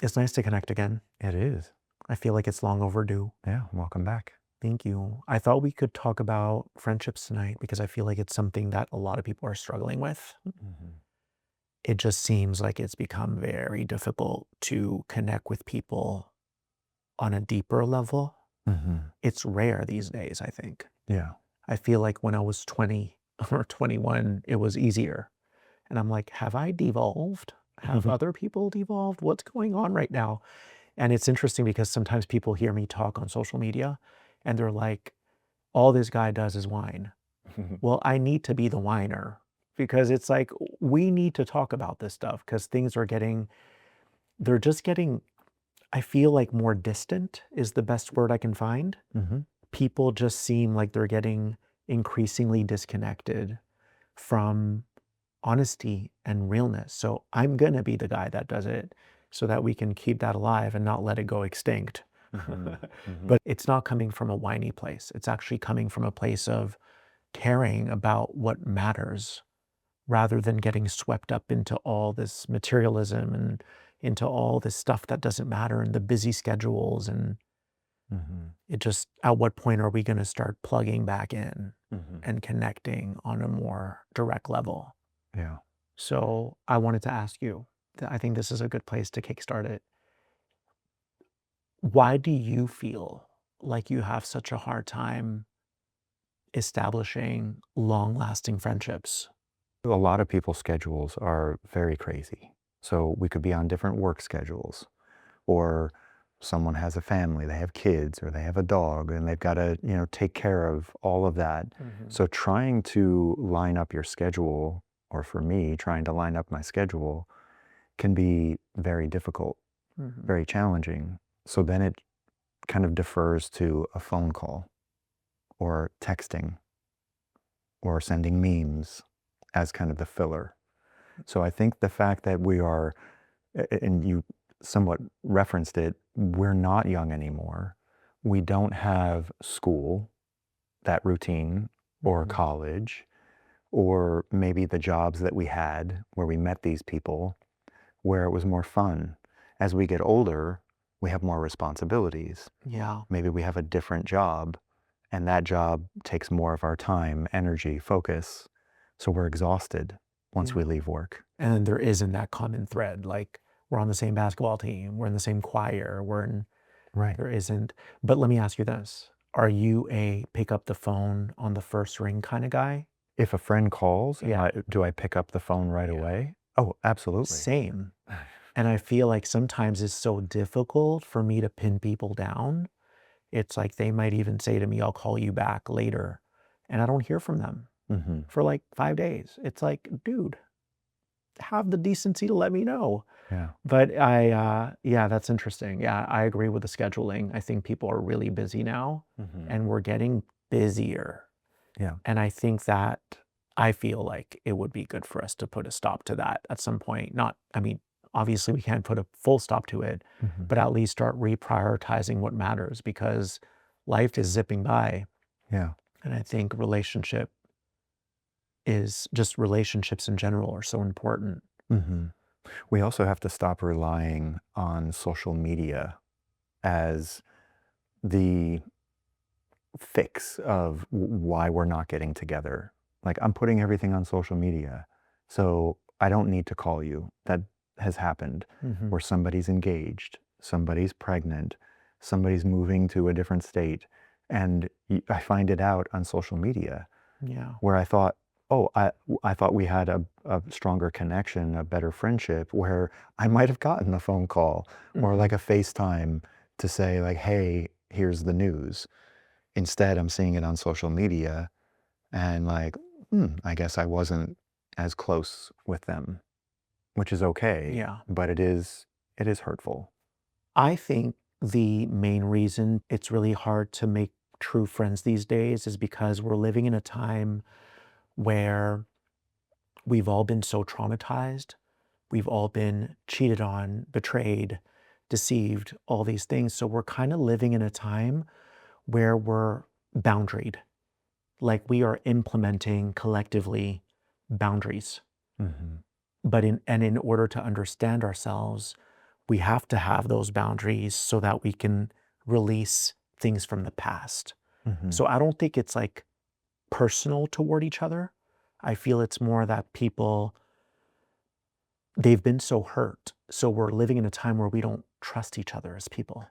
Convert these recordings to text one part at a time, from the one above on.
It's nice to connect again. It is. I feel like it's long overdue. Yeah, welcome back. Thank you. I thought we could talk about friendships tonight because I feel like it's something that a lot of people are struggling with. Mhm. It just seems like it's become very difficult to connect with people on a deeper level. Mhm. It's rare these days, I think. Yeah. I feel like when I was 20 or 21, it was easier. And I'm like, have I devolved? Have other people devolved? What's going on right now? And it's interesting because sometimes people hear me talk on social media and they're like, all this guy does is whine. Well, I need to be the whiner because it's like we need to talk about this stuff because things are getting, they're just getting, I feel like more distant is the best word I can find. Mhm. People just seem like they're getting increasingly disconnected from honesty and realness. So I'm going to be the guy that does it so that we can keep that alive and not let it go extinct. Mhm. Mhm. But it's not coming from a whiny place. It's actually coming from a place of caring about what matters rather than getting swept up into all this materialism and into all this stuff that doesn't matter and the busy schedules. And Mhm. it just, at what point are we going to start plugging back in Mhm. and connecting on a more direct level? Yeah. So I wanted to ask you, I think this is a good place to kickstart it. Why do you feel like you have such a hard time establishing long-lasting friendships? A lot of people's schedules are very crazy. So we could be on different work schedules, or someone has a family, they have kids, or they have a dog, and they've got to, take care of all of that. Mhm, So trying to line up your schedule, or for me, trying to line up my schedule can be very difficult, mhm. very challenging. So then it kind of defers to a phone call or texting or sending memes as kind of the filler. So I think the fact that we are, and you somewhat referenced it, we're not young anymore. We don't have school, that routine, or Mhm. college, or maybe the jobs that we had where we met these people, where it was more fun. As we get older, we have more responsibilities. Yeah, Maybe we have a different job, and that job takes more of our time, energy, focus. So we're exhausted once yeah. we leave work. And then there isn't that common thread, like, we're on the same basketball team, we're in the same choir, Right. there isn't. But let me ask you this, are you a pick up the phone on the first ring kinda guy? If a friend calls, Yeah, do I pick up the phone right yeah. away? Oh, absolutely. Same. And I feel like sometimes it's so difficult for me to pin people down. It's like they might even say to me, "I'll call you back later," and I don't hear from them Hmm. for, like, 5 days. It's like, "Dude, have the decency to let me know." Yeah. But yeah, that's interesting. Yeah, I agree with the scheduling. I think people are really busy now, Hmm. and we're getting busier. Yeah. And I think that I feel like it would be good for us to put a stop to that at some point. Not, I mean, obviously we can't put a full stop to it, Hmm. but at least start reprioritizing what matters because life is zipping by. Yeah. And I think relationships in general are so important. Hmm. We also have to stop relying on social media as the fix of why we're not getting together. Like, I'm putting everything on social media, so I don't need to call you. That has happened Hmm. where somebody's engaged, somebody's pregnant, somebody's moving to a different state, and I find it out on social media Yeah. where I thought, oh, I thought we had a stronger connection, a better friendship, where I might have gotten a phone call or Hmm. like a FaceTime to say like, hey, here's the news. Instead, I'm seeing it on social media and like, I guess I wasn't as close with them, which is okay, Yeah. but it is hurtful. I think the main reason it's really hard to make true friends these days is because we're living in a time where we've all been so traumatized. We've all been cheated on, betrayed, deceived, all these things. So we're kind of living in a time where we're boundaried, like we are implementing collectively boundaries. Hmm. But in order to understand ourselves, we have to have those boundaries so that we can release things from the past. Mm-hmm. So I don't think it's like personal toward each other. I feel it's more that people, they've been so hurt. So we're living in a time where we don't trust each other as people.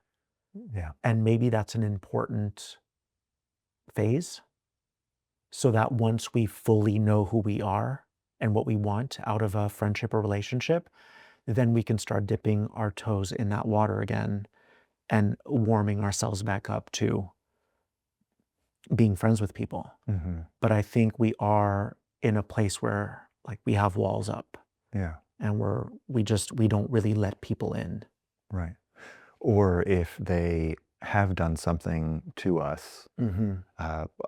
Yeah. And maybe that's an important phase, so that once we fully know who we are and what we want out of a friendship or relationship, then we can start dipping our toes in that water again and warming ourselves back up to being friends with people. Mm-hmm. But I think we are in a place where like we have walls up Yeah. and we don't really let people in. Right. Or if they have done something to us, Mm-hmm.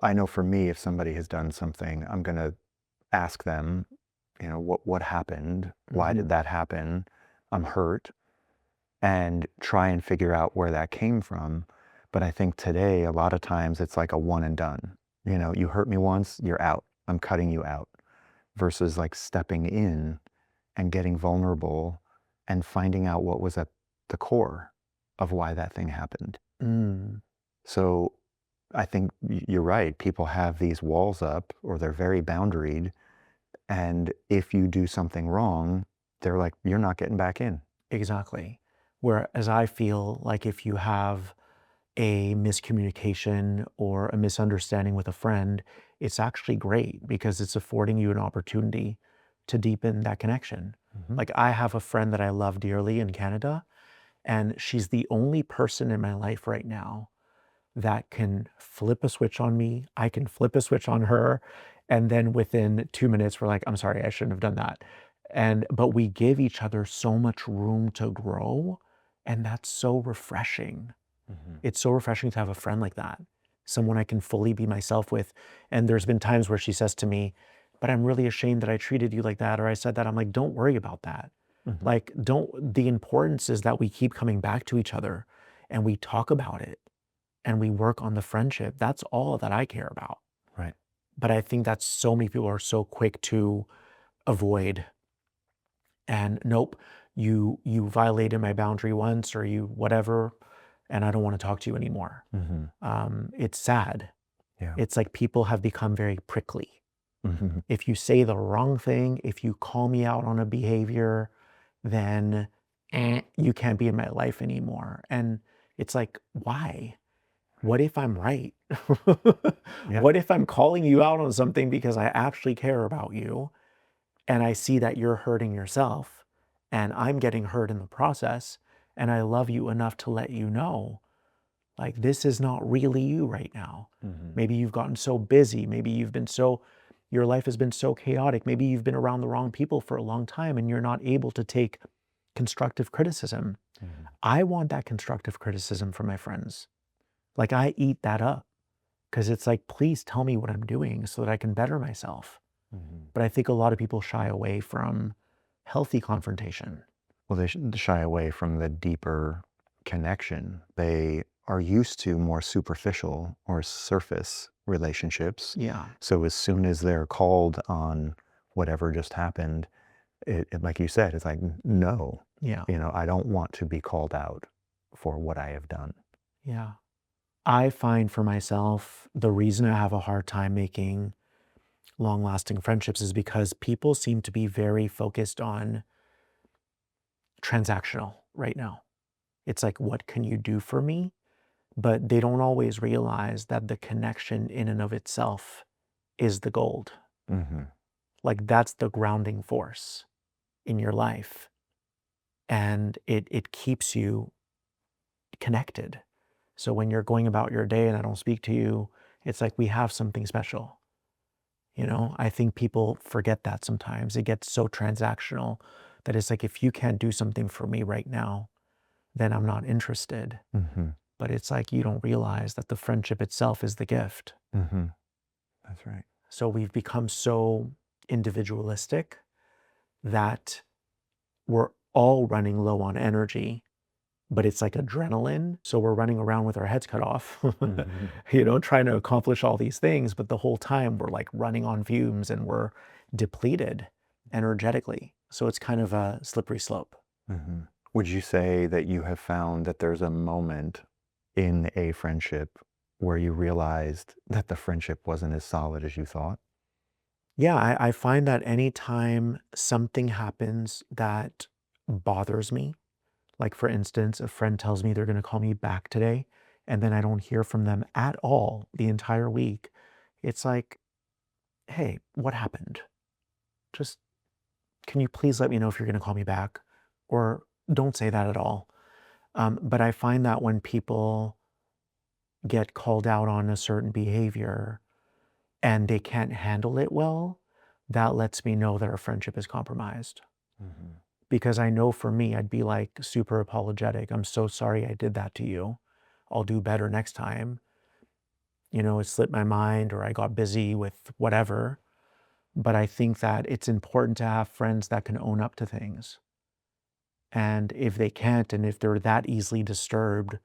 I know for me, if somebody has done something, I'm going to ask them, what happened? Why Mm-hmm. did that happen? I'm hurt, and try and figure out where that came from. But I think today, a lot of times it's like a one and done. You hurt me once, you're out. I'm cutting you out. Versus like stepping in and getting vulnerable and finding out what was at the core of why that thing happened. Mm. So I think you're right. People have these walls up, or they're very boundaried. And if you do something wrong, they're like, you're not getting back in. Exactly. Whereas I feel like if you have a miscommunication or a misunderstanding with a friend, it's actually great because it's affording you an opportunity to deepen that connection. Mm-hmm. Like I have a friend that I love dearly in Canada, and she's the only person in my life right now that can flip a switch on me. I can flip a switch on her. And then within 2 minutes, we're like, I'm sorry, I shouldn't have done that. But we give each other so much room to grow. And that's so refreshing. Mm-hmm. It's so refreshing to have a friend like that, someone I can fully be myself with. And there's been times where she says to me, but I'm really ashamed that I treated you like that, or I said that. I'm like, don't worry about that. Mm-hmm. Like, the importance is that we keep coming back to each other and we talk about it and we work on the friendship. That's all that I care about. Right. But I think that so many people are so quick to avoid and nope, you violated my boundary once or you whatever, and I don't want to talk to you anymore. Mm-hmm. It's sad. Yeah. It's like people have become very prickly. Mm-hmm. If you say the wrong thing, if you call me out on a behavior, then you can't be in my life anymore. And it's like, why? What if I'm right? Yeah. What if I'm calling you out on something because I actually care about you and I see that you're hurting yourself and I'm getting hurt in the process and I love you enough to let you know, like, this is not really you right now. Mm-hmm. Maybe you've gotten so busy. Maybe your life has been so chaotic. Maybe you've been around the wrong people for a long time and you're not able to take constructive criticism. Mm-hmm. I want that constructive criticism from my friends. Like I eat that up because it's like, please tell me what I'm doing so that I can better myself. Mm-hmm. But I think a lot of people shy away from healthy confrontation. Well, they shouldn't shy away from the deeper connection. They are used to more superficial or surface relationships. Yeah. So as soon as they're called on whatever just happened, like you said, it's like, no, Yeah. I don't want to be called out for what I have done. Yeah. I find for myself, the reason I have a hard time making long lasting friendships is because people seem to be very focused on transactional right now. It's like, what can you do for me? But they don't always realize that the connection in and of itself is the gold. Mm-hmm. Like that's the grounding force in your life. And it keeps you connected. So when you're going about your day and I don't speak to you, it's like we have something special. I think people forget that sometimes. It gets so transactional that it's like, if you can't do something for me right now, then I'm not interested. Mm-hmm. But it's like you don't realize that the friendship itself is the gift. Mm-hmm. That's right. So we've become so individualistic that we're all running low on energy, but it's like adrenaline. So we're running around with our heads cut off, Mm-hmm. trying to accomplish all these things. But the whole time we're like running on fumes and we're depleted energetically. So it's kind of a slippery slope. Mm-hmm. Would you say that you have found that there's a moment in a friendship where you realized that the friendship wasn't as solid as you thought? Yeah, I find that anytime something happens that bothers me, like for instance, a friend tells me they're going to call me back today, and then I don't hear from them at all the entire week, it's like, hey, what happened? Just can you please let me know if you're going to call me back? Or don't say that at all. But I find that when people get called out on a certain behavior and they can't handle it well, that lets me know that our friendship is compromised. Mhm. Because I know for me, I'd be like super apologetic. I'm so sorry I did that to you. I'll do better next time. It slipped my mind or I got busy with whatever. But I think that it's important to have friends that can own up to things. And if they can't, and if they're that easily disturbed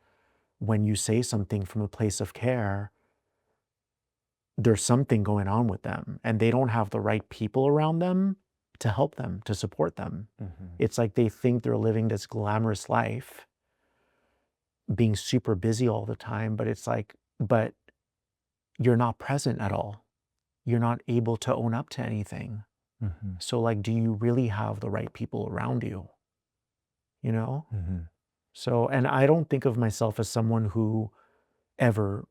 when you say something from a place of care, there's something going on with them and they don't have the right people around them to help them, to support them. Mhm. It's like they think they're living this glamorous life, being super busy all the time, but it's like, but you're not present at all. You're not able to own up to anything. Mhm. So, like, do you really have the right people around you? You know? Mhm. So, and I don't think of myself as someone who ever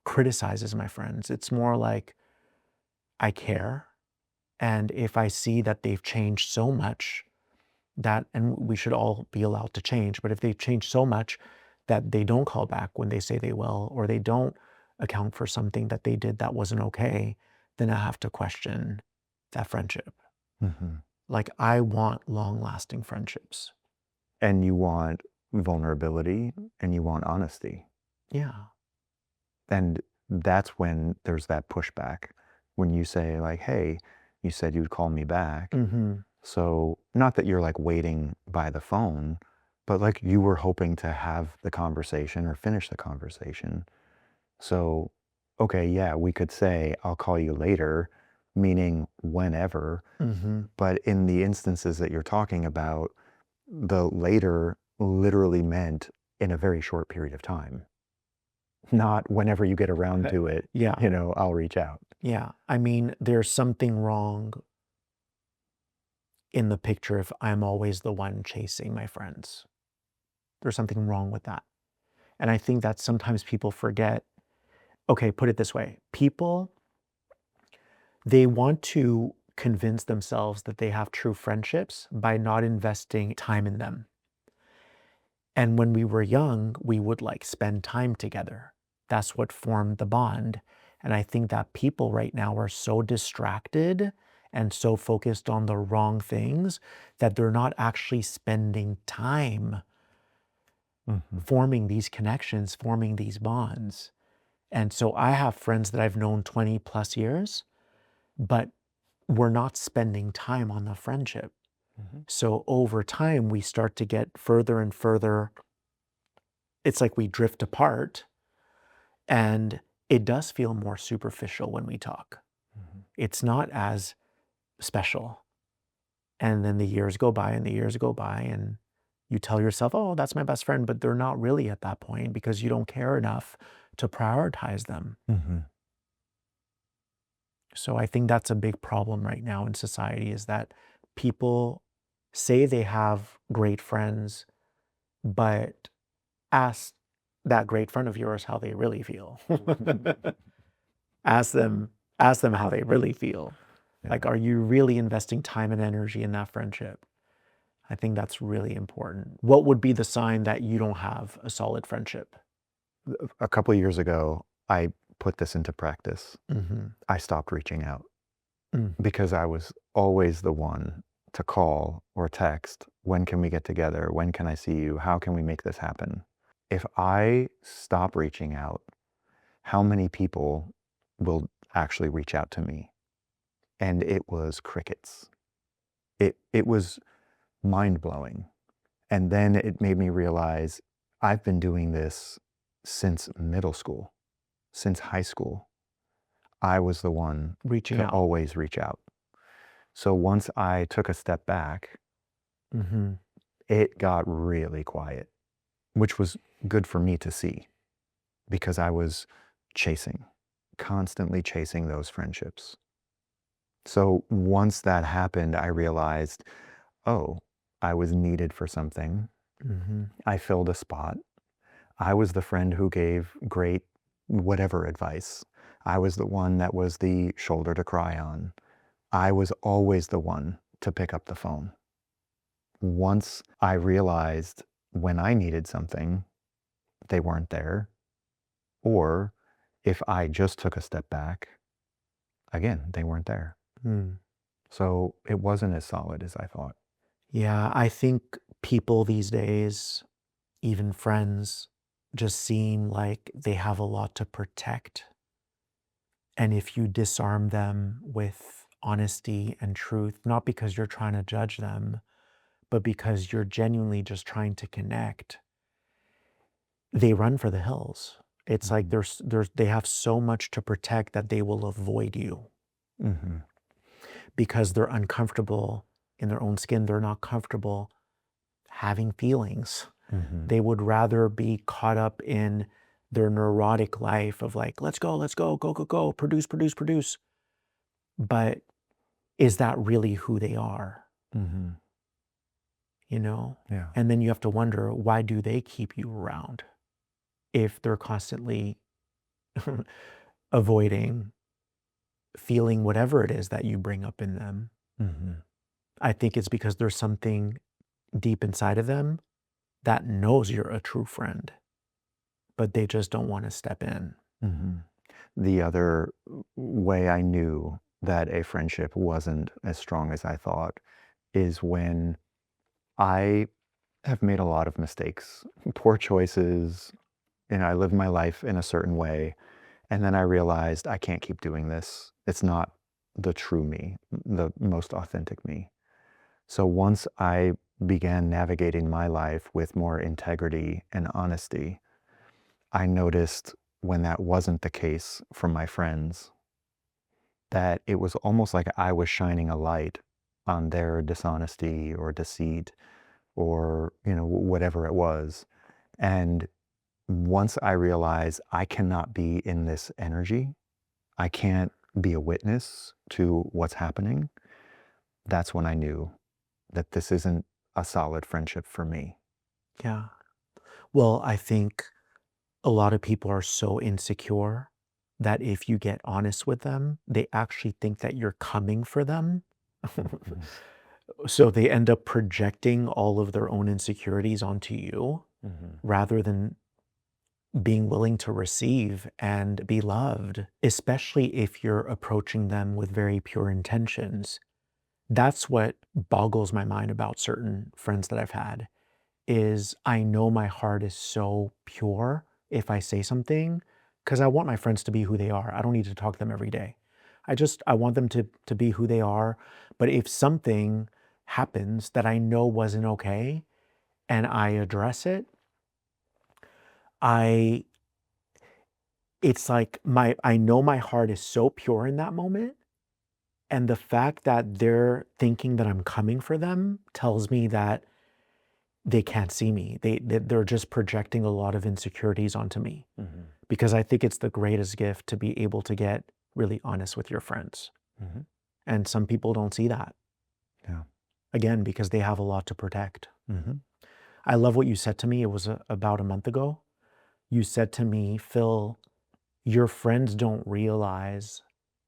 criticizes my friends. It's more like I care. And if I see that they've changed so much that, and we should all be allowed to change, but if they've changed so much that they don't call back when they say they will, or they don't account for something that they did that wasn't okay, then I have to question that friendship. Mhm. Like, I want long lasting friendships. And you want vulnerability and you want honesty. Yeah. And that's when there's that pushback. When you say, like, hey, you said you'd call me back. Hmm. So, not that you're like waiting by the phone, but like you were hoping to have the conversation or finish the conversation. So, okay, yeah, we could say, I'll call you later, meaning whenever. Hmm. But in the instances that you're talking about, the later literally meant in a very short period of time, not whenever you get around to it, Yeah. I'll reach out. Yeah. I mean, there's something wrong in the picture if I'm always the one chasing my friends. There's something wrong with that. And I think that sometimes people forget. Okay, put it this way. People, they want to convince themselves that they have true friendships by not investing time in them. And when we were young, we would like spend time together. That's what formed the bond. And I think that people right now are so distracted and so focused on the wrong things that they're not actually spending time Mhm. forming these connections, forming these bonds. And so I have friends that I've known 20 plus years, but we're not spending time on the friendship. Mhm. So over time, we start to get further and further. It's like we drift apart, and it does feel more superficial when we talk. Mhm. It's not as special. And then the years go by and the years go by, and you tell yourself, oh, that's my best friend, but they're not really at that point because you don't care enough to prioritize them. Mhm. So I think that's a big problem right now in society is that people say they have great friends, but ask that great friend of yours how they really feel. Ask them, ask them how they really feel. Yeah. Like, are you really investing time and energy in that friendship? I think that's really important. What would be the sign that you don't have a solid friendship? A couple years ago, I put this into practice. Hmm. I stopped reaching out Mm. because I was always the one to call or text, when can we get together? When can I see you? How can we make this happen? If I stop reaching out, how many people will actually reach out to me? And it was crickets. It was mind-blowing. And then it made me realize I've been doing this since middle school, since high school. I was the one Reaching to out. always reach out. So once I took a step back, Hmm. it got really quiet, which was good for me to see because I was constantly chasing those friendships. So once that happened, I realized, oh, I was needed for something. Mhm. I filled a spot. I was the friend who gave great whatever advice. I was the one that was the shoulder to cry on. I was always the one to pick up the phone. Once I realized when I needed something, they weren't there, or if I just took a step back, again, they weren't there. Mm. So it wasn't as solid as I thought. Yeah, I think people these days, even friends, just seem like they have a lot to protect. And if you disarm them with honesty and truth, not because you're trying to judge them, but because you're genuinely just trying to connect, they run for the hills. It's like Mhm. they have so much to protect that they will avoid you Mhm. because they're uncomfortable in their own skin. They're not comfortable having feelings. Mhm. They would rather be caught up in their neurotic life of like, let's go, go, go, go, produce, produce, produce. But is that really who they are? Mhm. You know? Yeah. And then you have to wonder, why do they keep you around if they're constantly avoiding feeling whatever it is that you bring up in them? Mhm. I think it's because there's something deep inside of them that knows you're a true friend, but they just don't want to step in. Mhm. The other way I knew that a friendship wasn't as strong as I thought is when I have made a lot of mistakes, poor choices, and I live my life in a certain way. And then I realized I can't keep doing this. It's not the true me, the most authentic me. So once I began navigating my life with more integrity and honesty, I noticed when that wasn't the case from my friends, that it was almost like I was shining a light on their dishonesty or deceit or, whatever it was. And once I realized I cannot be in this energy, I can't be a witness to what's happening, that's when I knew that this isn't a solid friendship for me. Yeah. Well, I think a lot of people are so insecure that if you get honest with them, they actually think that you're coming for them. Mhm. So they end up projecting all of their own insecurities onto you Mhm. rather than being willing to receive and be loved, especially if you're approaching them with very pure intentions. That's what boggles my mind about certain friends that I've had is I know my heart is so pure if I say something because I want my friends to be who they are. I don't need to talk to them every day. I want them to be who they are. But if something happens that I know wasn't okay and I address it, I it's like I know my heart is so pure in that moment. And the fact that they're thinking that I'm coming for them tells me that they can't see me. They're just projecting a lot of insecurities onto me Mhm. because I think it's the greatest gift to be able to get really honest with your friends. Mhm. And some people don't see that, Yeah. again, because they have a lot to protect. Mhm. I love what you said to me. It was about a month ago. You said to me, Phil, your friends don't realize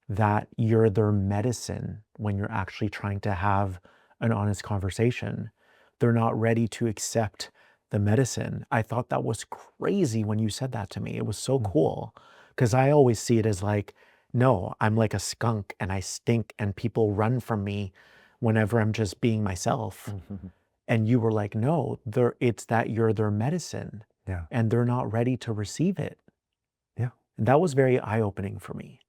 that you're their medicine when you're actually trying to have an honest conversation. They're not ready to accept the medicine. I thought that was crazy when you said that to me. It was so Mhm. cool because I always see it as like, no, I'm like a skunk and I stink and people run from me whenever I'm just being myself. Mhm. And you were like, no, it's that you're their medicine Yeah. and they're not ready to receive it. Yeah. And that was very eye opening for me.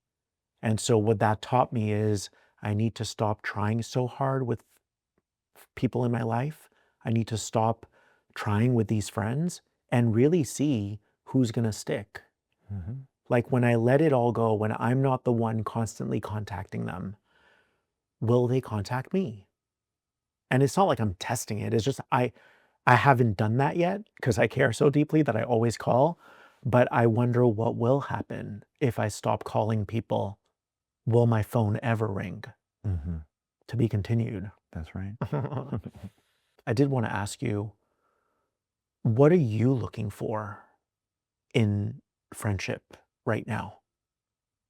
And so what that taught me is I need to stop trying so hard with people in my life. I need to stop trying with these friends and really see who's going to stick. Mhm. Like when I let it all go, when I'm not the one constantly contacting them, will they contact me? And it's not like I'm testing it. It's just I haven't done that yet because I care so deeply that I always call, but I wonder what will happen if I stop calling people. Will my phone ever ring? Hmm. To be continued. That's right. I did want to ask you, what are you looking for in friendship right now?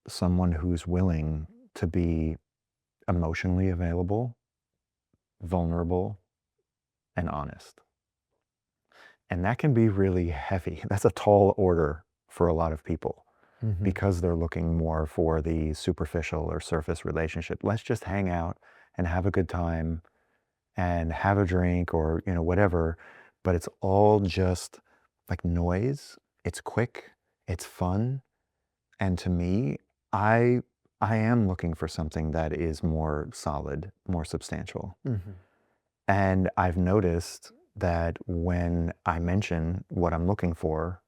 Someone who's willing to be emotionally available, vulnerable, and honest. And that can be really heavy. That's a tall order for a lot of people Mhm. because they're looking more for the superficial or surface relationship. Let's just hang out and have a good time and have a drink or, whatever. But it's all just like noise. It's quick, it's fun. And to me, I I am looking for something that is more solid, more substantial. Mhm. And I've noticed that when I mention what I'm looking for,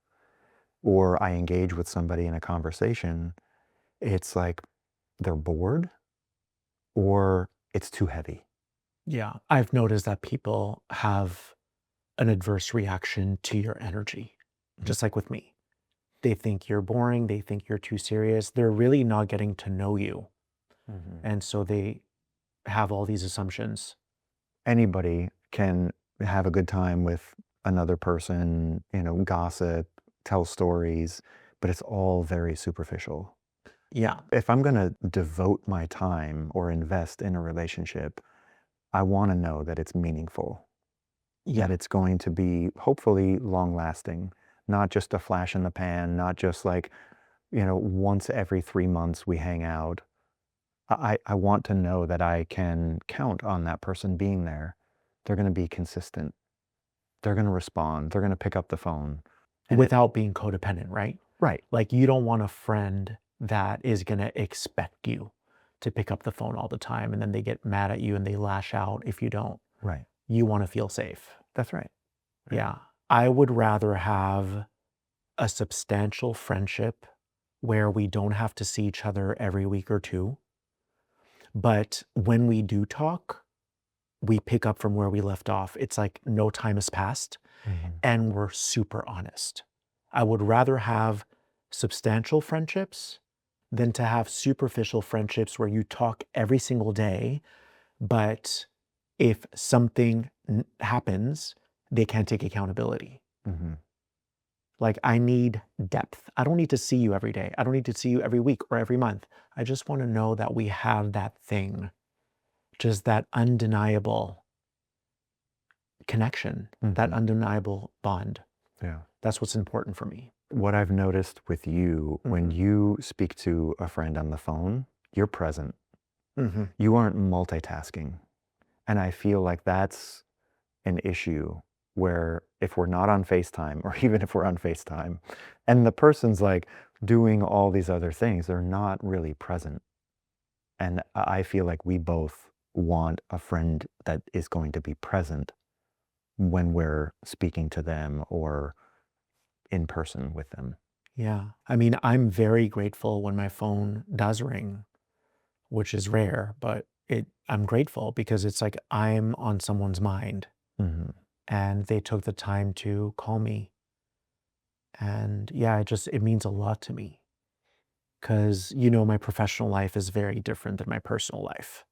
or I engage with somebody in a conversation, it's like they're bored or it's too heavy. Yeah, I've noticed that people have an adverse reaction to your energy, Mhm. just like with me. They think you're boring, they think you're too serious. They're really not getting to know you. Mhm. And so they have all these assumptions. Anybody can have a good time with another person, gossip, tell stories, but it's all very superficial. Yeah. If I'm going to devote my time or invest in a relationship, I want to know that it's meaningful, that Yeah. it's going to be hopefully long lasting, not just a flash in the pan, not just like, once every 3 months we hang out. I want to know that I can count on that person being there. They're going to be consistent. They're going to respond. They're going to pick up the phone. And it, Without being codependent, right? right, Like you don't want a friend that is going to expect you to pick up the phone all the time and then they get mad at you and they lash out if you don't. right. You want to feel safe. That's right. Right. Yeah. I would rather have a substantial friendship where we don't have to see each other every week or two. But when we do talk, we pick up from where we left off. It's like no time has passed Mhm. and we're super honest. I would rather have substantial friendships than to have superficial friendships where you talk every single day, but if something happens, they can't take accountability. Mhm. Like, I need depth. I don't need to see you every day. I don't need to see you every week or every month. I just want to know that we have that thing, just that undeniable connection, that Mhm. undeniable bond. Yeah. That's what's important for me. What I've noticed with you, when Mhm. you speak to a friend on the phone, you're present. Mhm. You aren't multitasking. And I feel like that's an issue where if we're not on FaceTime, or even if we're on FaceTime, and the person's like doing all these other things, they're not really present. And I feel like we both want a friend that is going to be present when we're speaking to them or in person with them. Yeah. I mean, I'm very grateful when my phone does ring, which is rare, but I'm grateful because it's like I'm on someone's mind Mhm. and they took the time to call me. And yeah, it means a lot to me because, my professional life is very different than my personal life.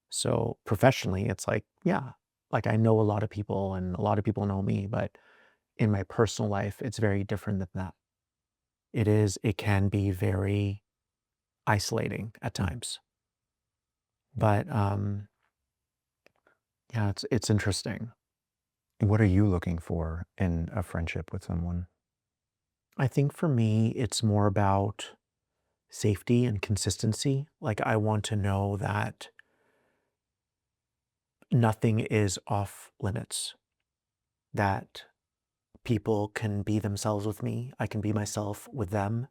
So professionally, it's like, yeah, like I know a lot of people and a lot of people know me, but in my personal life, it's very different than that. It can be very isolating at Mm. times. But yeah, it's interesting. What are you looking for in a friendship with someone? I think for me, it's more about safety and consistency. Like I want to know that nothing is off limits, that people can be themselves with me, I can be myself with them.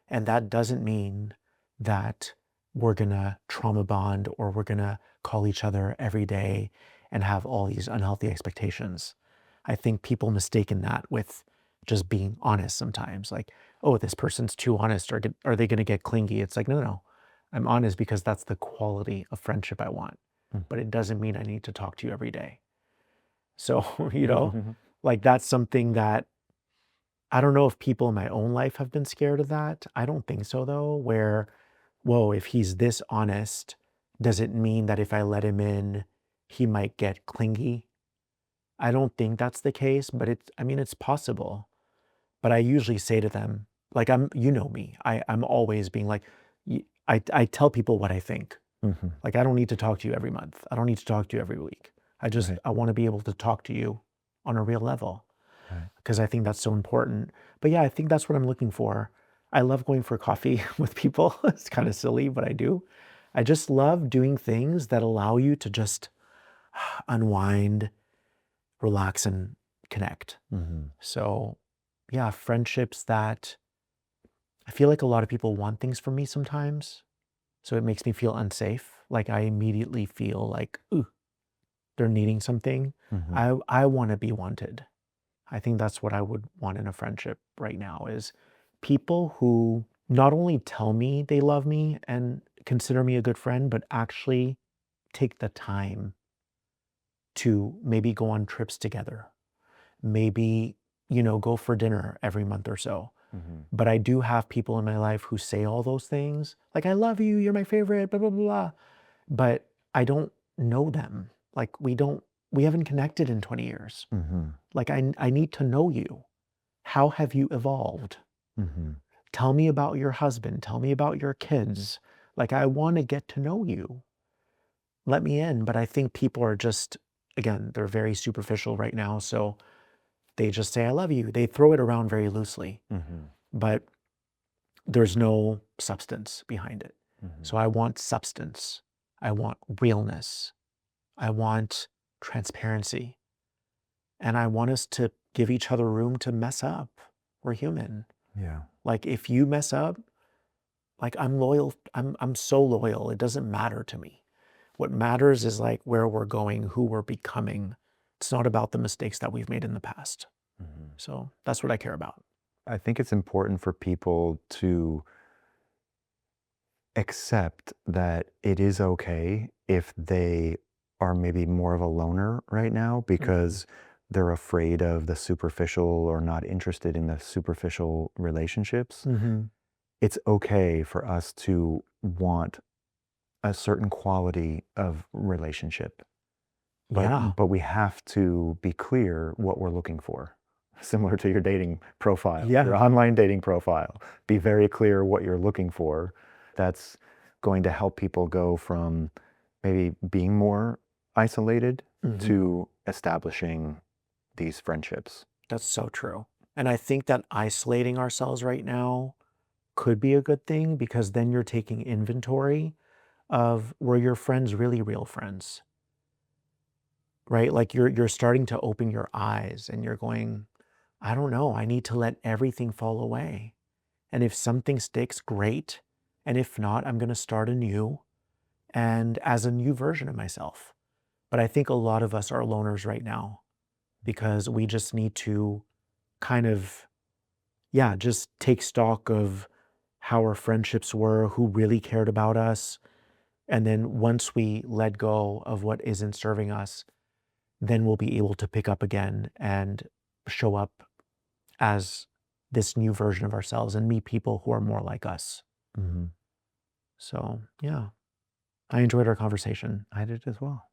And that doesn't mean that we're gonna trauma bond or we're gonna call each other every day and have all these unhealthy expectations. I think people mistaken that with just being honest sometimes. Like, oh, this person's too honest, or are they gonna get clingy? It's like, no, no, no. I'm honest because that's the quality of friendship I want. Mm. But it doesn't mean I need to talk to you every day. So, like that's something that I don't know if people in my own life have been scared of that. I don't think so though, where, whoa, if he's this honest, does it mean that if I let him in, he might get clingy? I don't think that's the case, but I mean, it's possible. But I usually say to them, like, you know me, I'm always being like, I tell people what I think. Hmm. Like, I don't need to talk to you every month. I don't need to talk to you every week. Right. I want to be able to talk to you on a real level Right. because I think that's so important. But yeah, I think that's what I'm looking for. I love going for coffee with people. It's kind of silly, but I do. I just love doing things that allow you to just unwind, relax, and connect. Hmm. So, yeah, friendships that I feel like a lot of people want things from me sometimes. So it makes me feel unsafe. Like I immediately feel like, ooh, they're needing something. Hmm. I want to be wanted. I think that's what I would want in a friendship right now is people who not only tell me they love me and consider me a good friend, but actually take the time to maybe go on trips together. Maybe, go for dinner every month or so. Hmm. But I do have people in my life who say all those things, like, I love you, you're my favorite, blah, blah, blah, blah. But I don't know them. Like, we haven't connected in 20 years. Hmm. Like, I need to know you. How have you evolved? Hmm. Tell me about your husband. Tell me about your kids. Like, I want to get to know you. Let me in. But I think people are just, again, they're very superficial right now. So they just say, I love you. They throw it around very loosely, Hmm. but there's no substance behind it. Hmm. So I want substance. I want realness. I want transparency. And I want us to give each other room to mess up. We're human. Yeah. Like if you mess up, like I'm loyal, I'm so loyal. It doesn't matter to me. What matters is like where we're going, who we're becoming. It's not about the mistakes that we've made in the past. Hmm. So that's what I care about. I think it's important for people to accept that it is okay if they are maybe more of a loner right now Mhm. because they're afraid of the superficial or not interested in the superficial relationships. Mhm. It's okay for us to want a certain quality of relationship, but Yeah. but we have to be clear what we're looking for. Similar to your dating profile, your Yeah. online dating profile. Be very clear what you're looking for. That's going to help people go from maybe being more isolated Mhm. to establishing these friendships. That's so true. And I think that isolating ourselves right now could be a good thing because then you're taking inventory of were your friends really real friends, right? Like you're starting to open your eyes and you're going, I don't know, I need to let everything fall away. And if something sticks, great. And if not, I'm going to start anew and as a new version of myself. But I think a lot of us are loners right now because we just need to kind of, yeah, just take stock of how our friendships were, who really cared about us. And then once we let go of what isn't serving us, then we'll be able to pick up again and show up as this new version of ourselves and meet people who are more like us. Mhm. So, yeah, I enjoyed our conversation. I did as well.